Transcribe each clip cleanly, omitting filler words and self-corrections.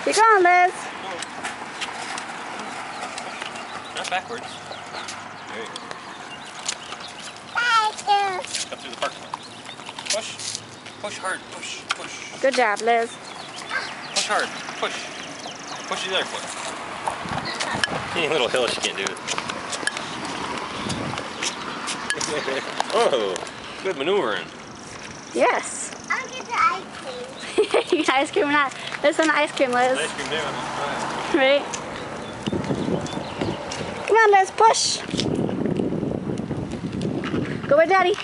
Keep going, Liz. Not backwards. There you go. Come through the parking lot. Push. Push hard. Push. Push. Good job, Liz. Push hard. Push. Push the other foot. Any little hill, she can't do it. Oh, good maneuvering. Yes. I'll get the ice cream. You get ice cream or not? There's some ice cream, Liz. Ice cream there. Right? Come on, Liz, push. Go with Daddy.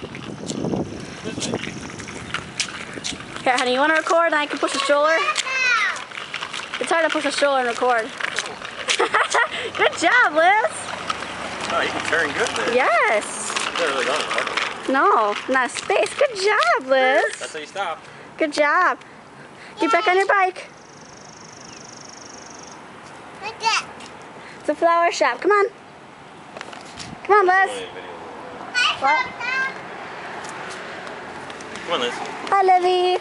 Here, honey, you want to record and I can push the stroller? It's hard to push a stroller and record. Good job, Liz. Oh, you can turn good there. Yes. You're really going hard. No, not space. Good job, Liz. That's how you stop. Good job. Get back on your bike. What's that? It's a flower shop. Come on. Come on, Liz. What? Come on, Liz. Hi, Livy.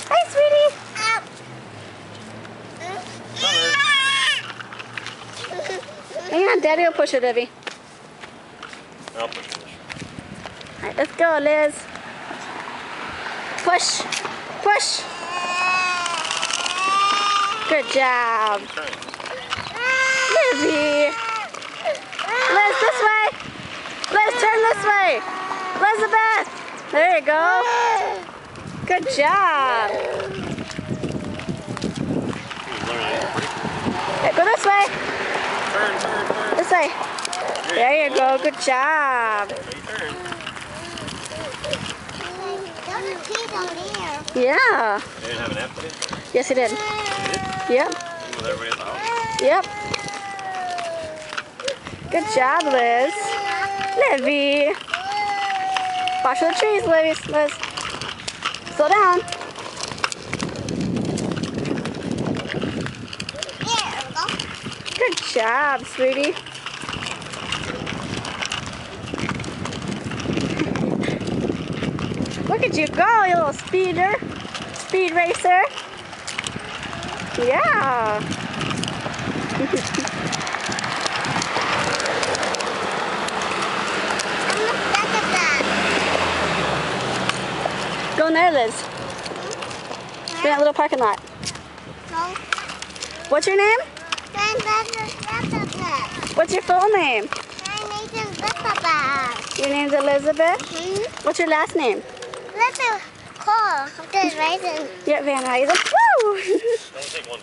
Hi, sweetie. Come on, Liz. Hang on, Daddy will push it, Livy. I'll push it. All right, let's go, Liz. Push. Push. Good job. Turn. Livy. Liz, this way. Liz, turn this way. Elizabeth. There you go. Good job. Hey, go this way. Turn, turn, turn. This way. There you go. Good job. There you turn. There's a kid on there. Yeah. They didn't have an app today? Yes, he did. They did? Yep. With everybody at the house? Yep. Good job, Liz. Livy. Watch for the trees, Liz. Slow down. There we go. Good job, sweetie. Look at you go, you little speed racer. Yeah. I'm stuck at that. Go in there, Liz. In that little parking lot. No. What's your name? My What's your full name? name is Elizabeth. Your name's Elizabeth? Mm-hmm. What's your last name? Let's call. There's raisin. Yeah, Van Huysen. Woo! Don't take one